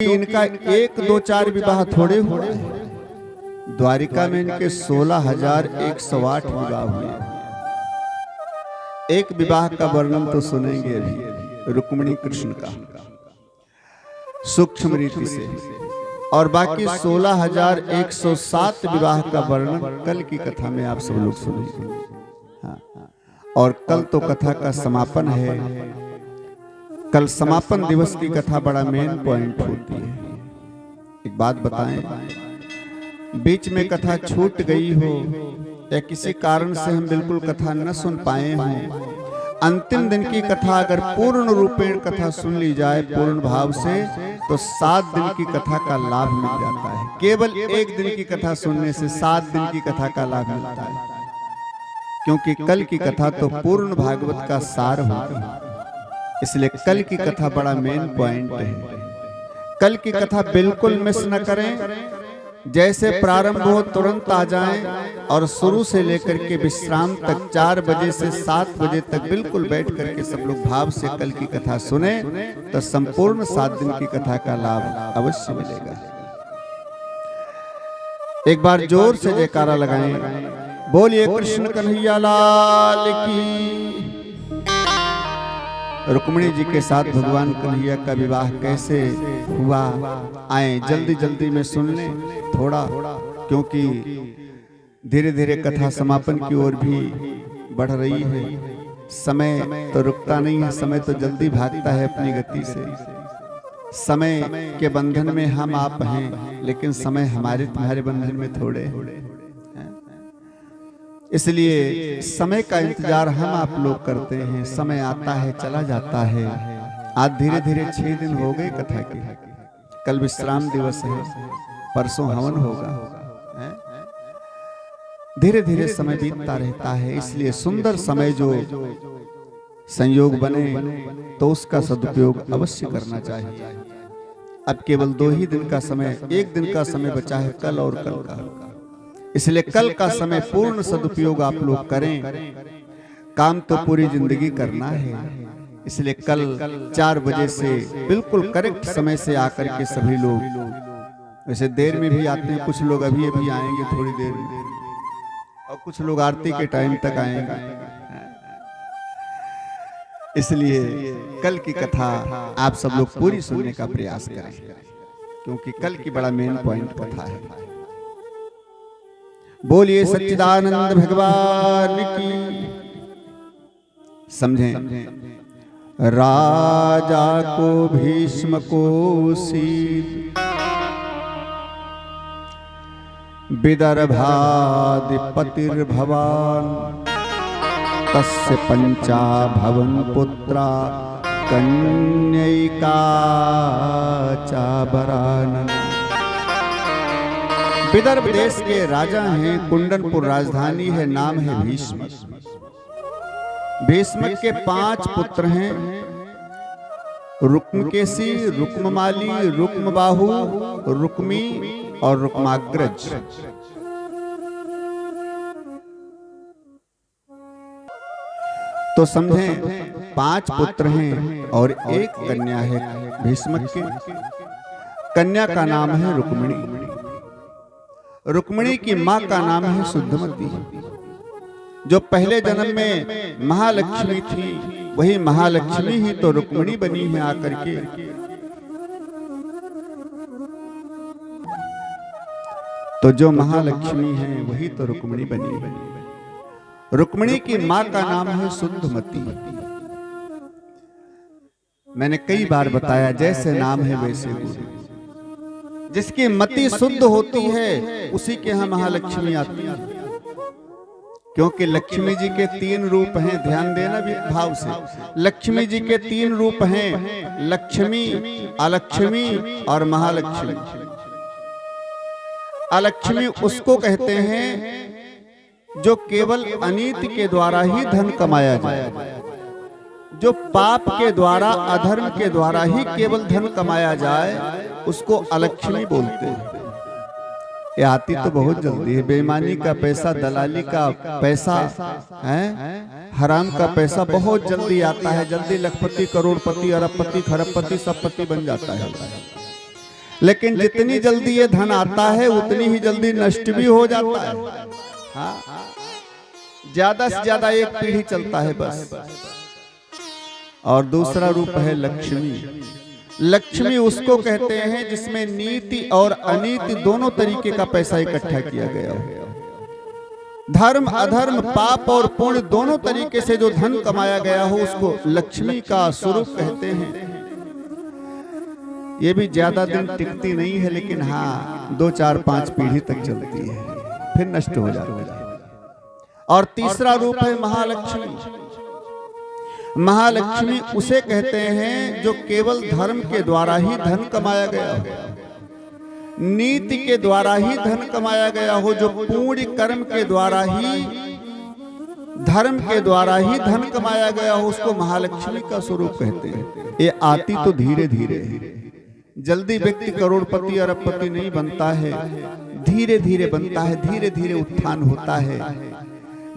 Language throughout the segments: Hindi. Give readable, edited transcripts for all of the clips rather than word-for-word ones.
इनका एक दो चार विवाह थोड़े हुए। द्वारिका में इनके 16,108 विवाह हुए। एक विवाह का वर्णन तो सुनेंगे अभी, रुक्मिणी कृष्ण का सूक्ष्म रीति से, और बाकी 16,107 विवाह का वर्णन कल की कथा में आप सब लोग सुनेंगे। हाँ। और कल तो कथा का समापन है। कल समापन दिवस की कथा बड़ा मेन पॉइंट होती है। एक बात बताएं, बीच में कथा छूट गई हो या किसी कारण से हम बिल्कुल कथा न सुन पाए हों, अंतिम दिन की कथा अगर पूर्ण रूपेण कथा सुन ली जाए पूर्ण भाव से, तो 7 दिन की कथा का लाभ मिल जाता है। केवल एक दिन की कथा सुनने से 7 दिन की कथा का लाभ मिलता है, क्योंकि कल की कथा तो पूर्ण भागवत का सार होगी। इसलिए कल की कथा बड़ा मेन पॉइंट है। कल की कथा बिल्कुल मिस न करें। जैसे प्रारंभ हो तुरंत आ जाएं और शुरू से लेकर के विश्राम तक 4 बजे से 7 बजे तक बिल्कुल बैठ करके सब लोग भाव से कल की कथा सुने, तो संपूर्ण 7 दिन की कथा का लाभ अवश्य मिलेगा। एक बार जोर से जयकारा लगाएं, बोलिए कृष्ण कन्हैया लाल की। रुक्मिणी जी के साथ भगवान कन्हैया का विवाह कैसे हुआ, आए जल्दी जल्दी में सुन लें थोड़ा, क्योंकि धीरे धीरे कथा समापन की ओर भी बढ़ रही है। समय तो रुकता नहीं है, समय तो जल्दी भागता है अपनी गति से। समय के बंधन में हम आप हैं, लेकिन समय हमारे तुम्हारे बंधन में थोड़े हैं। इसलिए समय का इंतजार हम आप लोग करते हैं। समय आता है चला जाता है। आज धीरे धीरे 6 दिन हो गए कथा के। कल विश्राम दिवस है, परसों हवन होगा। धीरे धीरे समय बीतता रहता है। इसलिए सुंदर समय जो संयोग बने तो उसका सदुपयोग अवश्य करना चाहिए। अब केवल 2 ही दिन का समय, 1 दिन का समय बचा है, कल और कल का। इसलिए कल का समय पूर्ण सदुपयोग आप लोग करें। काम तो पूरी जिंदगी करना है। इसलिए कल 4 बजे से बिल्कुल करेक्ट समय से आकर के सभी लोग, वैसे देर में भी आते हैं, कुछ लोग अभी अभी आएंगे थोड़ी देर में, और कुछ लोग आरती के टाइम तक आएंगे। इसलिए कल की कथा आप सब लोग पूरी सुनने का प्रयास करें, क्योंकि कल की बड़ा मेन पॉइंट कथा है। बोलिए सच्चिदानंद भगवान की। समझें, राजा को भीष्म को शीत, विदर्भाधिपतिर्भवान, तस्य पंचा भवन पुत्रा कन्यैका चाबरानन। विदर्भ देश के राजा हैं, कुंडनपुर राजधानी है, नाम है भीष्म। भीष्म के 5 पुत्र हैं, रुक्मकेशी, रुक्ममाली, रुक्मबाहु, रुक्मी और रुक्माग्रज। तो समझें 5 पुत्र हैं और एक कन्या है भीष्म की। कन्या का नाम है रुक्मिणी। रुक्मिणी की मां का नाम है शुद्धमती, जो पहले जन्म में महालक्ष्मी थी, वही महालक्ष्मी ही तो रुक्मिणी बनी है आकर के। तो जो महालक्ष्मी है वही तो रुक्मिणी बनी। रुक्मिणी की मां का नाम है शुद्धमती। मैंने कई बार बताया, जैसे नाम है वैसे गुण। जिसकी मति शुद्ध होती है उसी के यहाँ महालक्ष्मी आती है, क्योंकि लक्ष्मी जी के 3 रूप हैं। ध्यान देना भी भाव से। लक्ष्मी जी के 3 रूप हैं, लक्ष्मी, अलक्ष्मी और महालक्ष्मी। अलक्ष्मी उसको कहते हैं जो केवल अनीति के द्वारा ही धन कमाया जाए, जो पाप के द्वारा, अधर्म के द्वारा ही केवल धन कमाया जाए, उसको अलक्ष्मी बोलते हैं। ये आती तो बहुत जल्दी है। बेईमानी का पैसा, दलाली का पैसा है, हराम का पैसा बहुत जल्दी आता है। जल्दी लखपति, करोड़पति, अरबपति, खरबपति, सबपति बन जाता है। लेकिन जितनी जल्दी ये धन आता है उतनी ही जल्दी नष्ट भी हो जाता है। हाँ, ज्यादा से ज्यादा एक पीढ़ी चलता है बस। और दूसरा रूप है लक्ष्मी। लक्ष्मी उसको कहते हैं जिसमें नीति और अनीति दोनों तरीके का पैसा इकट्ठा किया गया हो। धर्म अधर्म पाप और पुण्य दोनों तरीके से जो धन कमाया गया हो उसको लक्ष्मी का स्वरूप कहते हैं। ये भी ज्यादा दिन टिकती नहीं है, लेकिन हाँ 2 4 5 पीढ़ी तक चलती है, फिर नष्ट हो जाती है। और तीसरा रूप है महालक्ष्मी। महालक्ष्मी उसे कहते हैं जो केवल धर्म के द्वारा ही धन कमाया गया हो, नीति के द्वारा ही धन कमाया गया हो, जो पूर्ण कर्म के द्वारा ही धर्म के द्वारा ही धन कमाया गया हो, उसको महालक्ष्मी का स्वरूप कहते हैं। ये आती तो धीरे धीरे, जल्दी व्यक्ति करोड़पति अरबपति नहीं बनता है, धीरे धीरे बनता है, धीरे धीरे उत्थान होता है।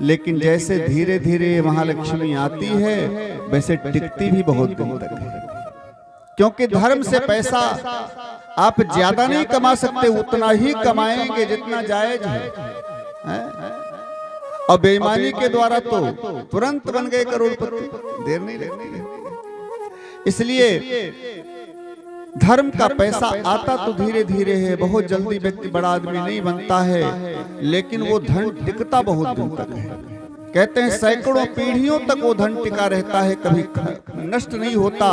लेकिन जैसे धीरे धीरे महालक्ष्मी आती है वैसे टिकती भी बहुत दिन तक है, क्योंकि धर्म से पैसा आप ज्यादा नहीं कमा सकते, उतना ही कमाएंगे जितना जायज है। और बेईमानी के द्वारा तो तुरंत बन गए करोड़पति, देर नहीं लगती। इसलिए धर्म का पैसा आता तो धीरे धीरे है, बहुत जल्दी व्यक्ति बड़ा आदमी नहीं बनता है, लेकिन वो धन टिकता बहुत दिन तक है। कहते हैं सैकड़ों पीढ़ियों तक वो धन टिका रहता है, कभी नष्ट नहीं होता,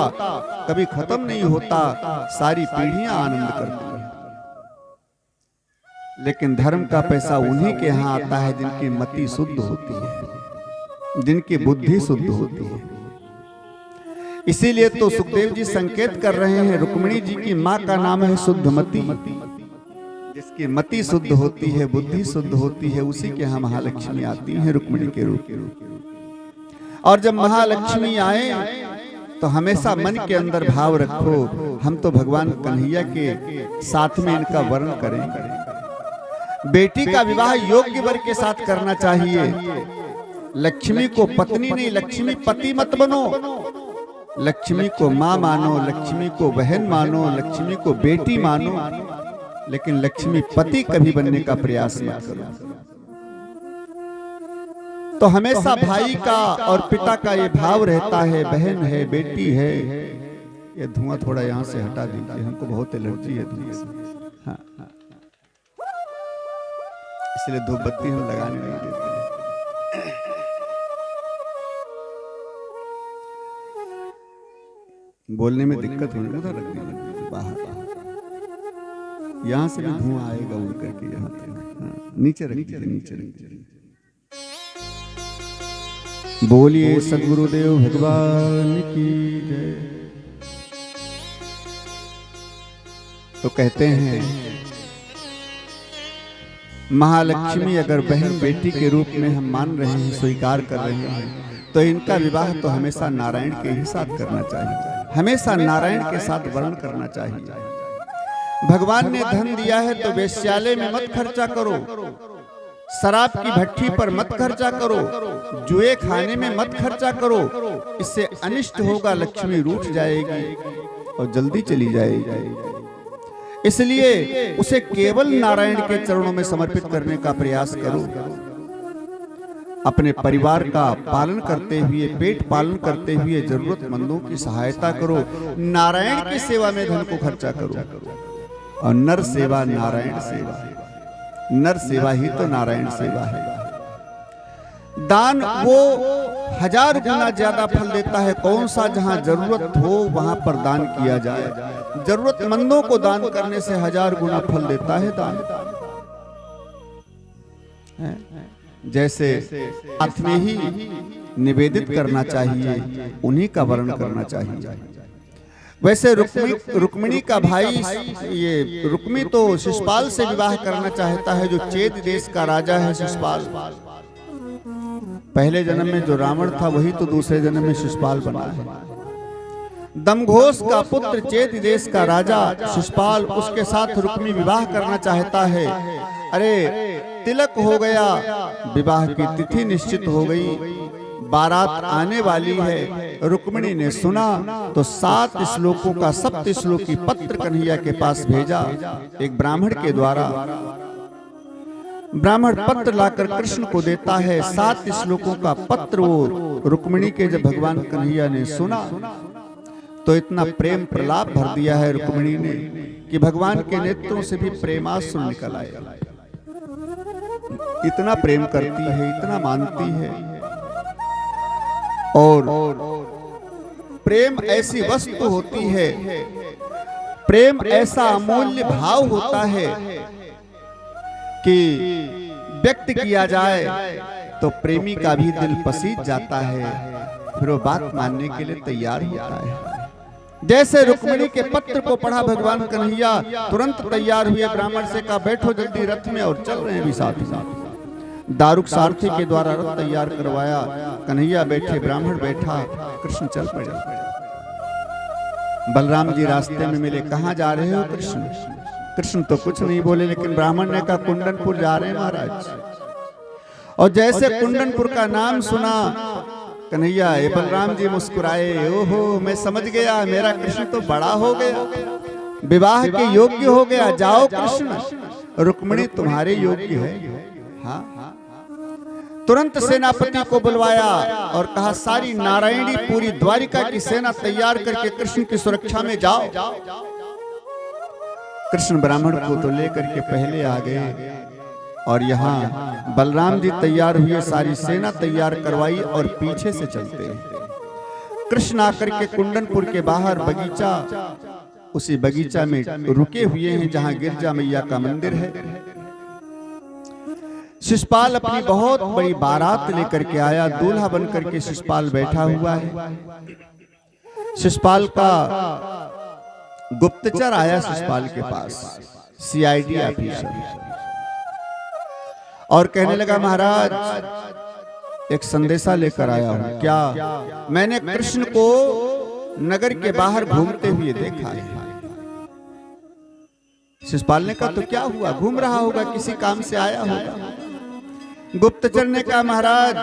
कभी खत्म नहीं होता, सारी पीढ़ियां आनंद करती हैं। लेकिन धर्म का पैसा उन्हीं के यहाँ आता है जिनकी मति शुद्ध होती है, जिनकी बुद्धि शुद्ध होती है। इसीलिए तो सुखदेव जी संकेत कर रहे हैं, रुक्मिणी जी की माँ का नाम है शुद्धमती। जिसकी मति शुद्ध होती है, बुद्धि शुद्ध होती है, उसी के यहाँ महालक्ष्मी आती है रुक्मिणी के रूप। और जब महालक्ष्मी आए तो हमेशा मन के अंदर भाव रखो, हम तो भगवान कन्हैया के साथ में इनका वर्ण करें। बेटी का विवाह योग्य वर के साथ करना चाहिए। लक्ष्मी को पत्नी नहीं, लक्ष्मी पति मत बनो। लक्ष्मी को माँ मानो, लक्ष्मी को बहन मानो, लक्ष्मी को बेटी मानो, लेकिन लक्ष्मी पति कभी बनने का प्रयास मत करो। तो हमेशा भाई का और पिता का ये भाव रहता है, बहन है, बेटी है। ये धुआं थोड़ा यहाँ से हटा दीजिए, हमको बहुत एलर्जी है धुआं से। हाँ, हाँ। इसलिए धूप बत्ती हम लगाने नहीं देते। बोलने में दिक्कत होने उधर रख दीजिए, बाहर यहाँ से भी धुआं आएगा उड़ करके यहाँ तक। नीचे रख दीजिए, नीचे रख दीजिए। बोलिए सद्गुरुदेव भगवान की जय। तो कहते हैं महालक्ष्मी अगर बहन बेटी के रूप में हम मान रहे हैं, स्वीकार कर रहे हैं, तो इनका विवाह तो हमेशा नारायण के ही साथ करना चाहिए, हमेशा नारायण के साथ वर्ण करना चाहिए। भगवान ने धन दिया है तो वेश्यालय में मत खर्चा करो, शराब की भट्टी पर मत खर्चा करो, जुए खाने में मत खर्चा करो। इससे अनिष्ट होगा, लक्ष्मी रूठ जाएगी और जल्दी चली जाएगी। इसलिए उसे केवल नारायण के चरणों में समर्पित करने का प्रयास करो। अपने परिवार का पालन करते हुए, पेट पालन करते हुए जरूरतमंदों की सहायता करो। नारायण की सेवा में धन को खर्चा करो। और नर सेवा नारायण सेवा, नर सेवा ही तो नारायण सेवा है। दान वो 1000 गुना ज्यादा फल देता है। कौन सा? जहां जरूरत हो वहां पर दान किया जाए। जरूरतमंदों को दान करने से 1000 गुना फल देता है दान। जैसे हाथ में ही निवेदित करना चाहिए, उन्हीं का वर्ण करना चाहिए। वैसे रुक्मिणी का भाई, ये रुक्मी तो शिशुपाल से विवाह करना चाहता है, जो चेद देश का राजा है शिशुपाल। पहले जन्म में जो रावण था वही तो दूसरे जन्म में शिशुपाल बना है। दमघोष का पुत्र चेद देश का राजा शिशुपाल, उसके साथ रुक्मी विवाह करना चाहता है। अरे तिलक हो गया, विवाह की तिथि निश्चित हो गई, बारात आने वाली है। रुक्मिणी ने सुना तो 7 श्लोकों का 7 श्लोकी पत्र कन्हैया के पास भेजा। एक ब्राह्मण के द्वारा ब्राह्मण पत्र लाकर कृष्ण को देता है। 7 श्लोकों का पत्र वो रुक्मिणी के जब भगवान कन्हैया ने सुना तो इतना प्रेम प्रलाप भर दिया है रुक्मिणी ने कि भगवान के नेत्रों से भी प्रेमाश्रु निकल आए। इतना प्रेम करती है, इतना मानती है। और प्रेम ऐसी वस्तु होती है, प्रेम ऐसा अमूल्य भाव होता है कि व्यक्त किया जाए तो प्रेमी का भी दिल पसीज जाता है, फिर वो बात मानने के लिए तैयार होता है। जैसे रुक्मिणी के पत्र को पढ़ा भगवान कन्हैया, तुरंत तैयार हुए। ब्राह्मण से कहा बैठो जल्दी रथ में, और चल रहे हैं भी साथ साथ। दारुक सारथी के द्वारा रथ तैयार करवाया। कन्हैया बैठे, ब्राह्मण बैठा, कृष्ण चल पड़े। बलराम जी रास्ते में मिले। कहाँ जा रहे हो कृष्ण? कृष्ण तो कुछ नहीं बोले, लेकिन ब्राह्मण ने कहा कुंडनपुर जा रहे हैं महाराज। और जैसे कुंडनपुर का नाम सुना कन्हैया, ये बलराम जी मुस्कुराए। ओहो, मैं समझ गया, मेरा कृष्ण तो बड़ा हो गया, विवाह के योग्य हो गया। जाओ कृष्ण, रुक्मिणी तुम्हारे योग्य है। हाँ, तुरंत सेनापति को बुलवाया और कहा सारी नारायणी पूरी द्वारिका की सेना तैयार करके कृष्ण की सुरक्षा में जाओ। कृष्ण ब्राह्मण को तो लेकर के पहले आ गए और यहाँ बलराम जी तैयार हुए, सारी सेना तैयार करवाई और पीछे से चलते हैं। कृष्ण आकर के कुंडनपुर के बाहर बगीचा, उसी बगीचा में रुके हुए हैं जहां गिरजा मैया का मंदिर है। शिशुपाल अपनी बहुत बड़ी बारात लेकर के आया, दूल्हा बनकर के शिशुपाल बैठा हुआ है। शिशुपाल का गुप्तचर आया शिशुपाल के पास, CID ऑफिसर, और कहने लगा महाराज एक संदेशा लेकर आया हूं। क्या? मैंने कृष्ण को नगर के बाहर घूमते हुए देखा है। शिशुपाल ने कहा तो क्या हुआ? घूम रहा होगा, किसी काम से आया होगा। गुप्तचर ने कहा महाराज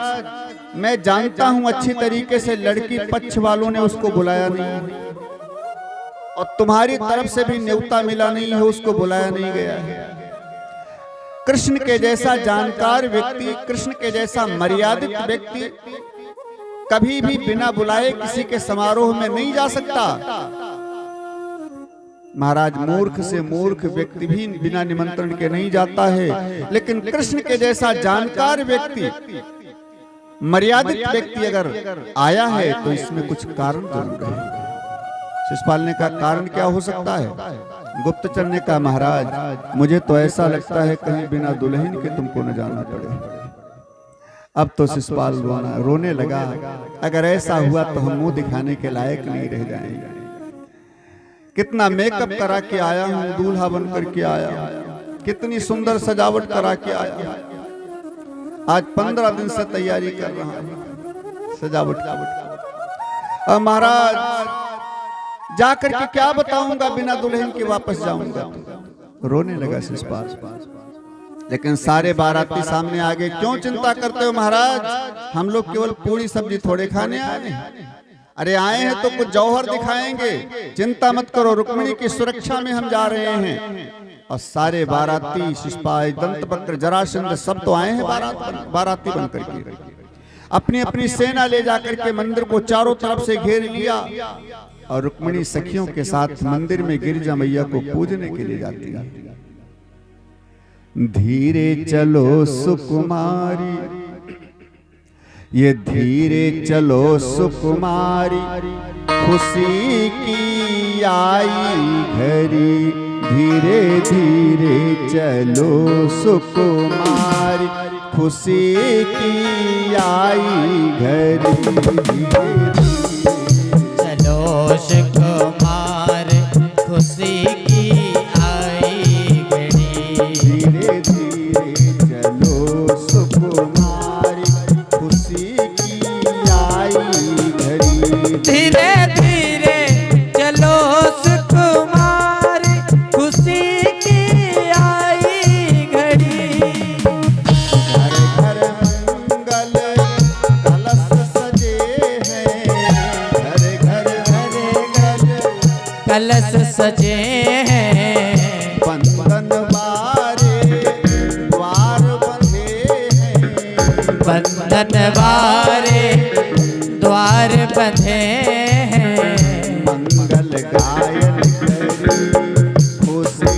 मैं जानता हूं अच्छी तरीके से, लड़की पक्ष वालों ने उसको बुलाया नहीं और तुम्हारी तरफ से भी न्योता मिला नहीं है, उसको बुलाया नहीं गया है। कृष्ण के जैसा जानकार व्यक्ति, कृष्ण के जैसा मर्यादित व्यक्ति कभी भी बिना बुलाए किसी के समारोह में नहीं जा सकता। महाराज मूर्ख से मूर्ख व्यक्ति भी बिना निमंत्रण के नहीं जाता है, लेकिन कृष्ण के जैसा जानकार व्यक्ति, मर्यादित व्यक्ति अगर आया है तो इसमें कुछ कारण जरूर है। शिशुपाल ने कहा कारण क्या हो सकता है? गुप्तचर ने कहा महाराज मुझे तो ऐसा लगता है कहीं बिना दुल्हन के तुमको न जाना पड़े। अब तो शिशुपाल रोने लगा। अगर ऐसा हुआ तो हम मुंह दिखाने के लायक नहीं रह जाएंगे। कितना मेकअप करा के आया हूं, दूल्हा बन करके आया, कितनी सुंदर सजावट करा के आया। आज 15 दिन से तैयारी कर रहा हूं सजावट का। अब महाराज जाकर के क्या बताऊंगा, बिना दुल्हन के वापस जाऊंगा। रोने लगा शिशुपाल। लेकिन सारे बाराती सामने आ गए। क्यों चिंता करते हो महाराज, हम लोग केवल पूरी सब्जी थोड़े खाने आए हैं। अरे आए हैं तो कुछ जौहर दिखाएंगे, चिंता मत करो, रुक्मिणी की सुरक्षा में हम जा रहे हैं। और सारे बाराती, शिशुपाल, दंतवक्र, जरासंध सब तो आए हैं बाराती बन करके। अपनी अपनी सेना ले जाकर के मंदिर को चारों तरफ से घेर लिया और रुक्मिणी सखियों के साथ मंदिर में गिरजा मैया को पूजने के लिए जाती है। धीरे चलो सुकुमारी, ये धीरे चलो सुकुमारी, खुशी की आई घड़ी। धीरे धीरे चलो सुकुमारी, खुशी की आई घड़ी। चलो सुकुमार, खुशी की आई घड़ी। धीरे धीरे चलो सुकुमारी, खुशी की आई घड़ी। धीरे धीरे चलो सुकुमार, खुशी की आई घड़ी। घर घर मंगल कलश सजे हैं, सजे हैं। बंधन बारे द्वार बंधे हैं। बंधन बारे द्वार बंधे हैं। मंगल गायन करी खुशी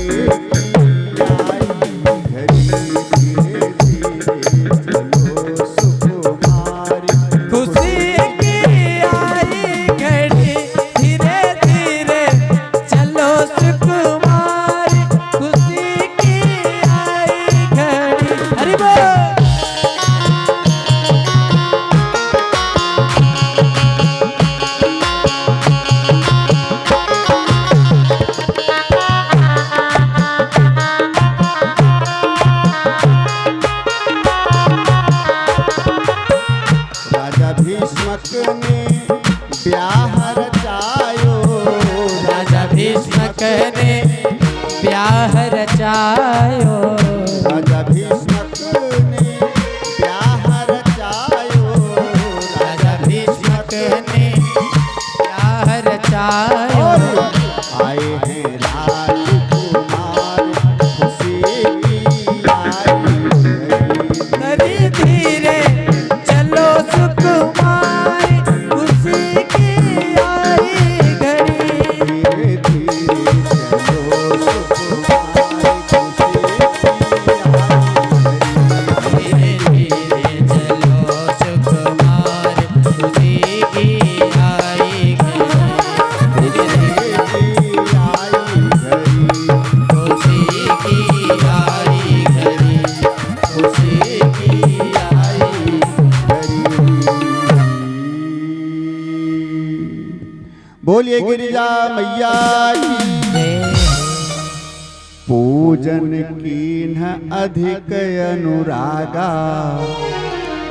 ब्याह रचायो। राजा भीष्मक ने ब्याह रचायो। राजा भीष्मक ने ब्याह रचायो। आए हैं राजकुमार खुशी की आई धीरे धीरे चलो सुकुमार खुशी की आई घड़ी। बोलिए गिरिजा मैया की। पूजन कीन्ह अधिक अनुरागा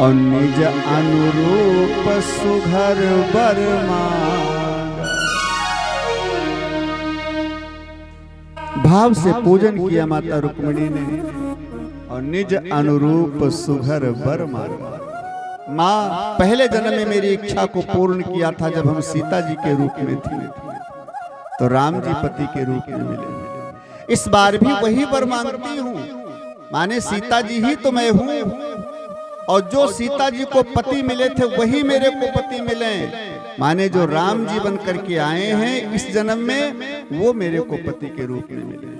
और निज अनुरूप सुघर बर मांगा। भाव से पूजन किया माता रुक्मिणी ने और निज अनुरूप सुघर बर मांगा। माँ पहले जन्म में मेरी इच्छा को पूर्ण किया था जब हम सीता जी के रूप में थे, तो राम जी पति के रूप में मिले। इस बार भी वही वर मांगती हूँ, माने सीता जी ही तो मैं हूँ, और जो सीता जी को पति मिले थे वही मेरे को पति मिले, माने जो राम जी बन करके आए हैं इस जन्म में वो मेरे को पति के रूप में मिले।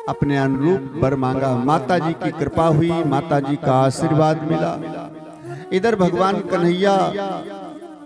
अपने अनुरूप वर मांगा, माता जी की कृपा हुई, माता जी का आशीर्वाद मिला। इधर भगवान कन्हैया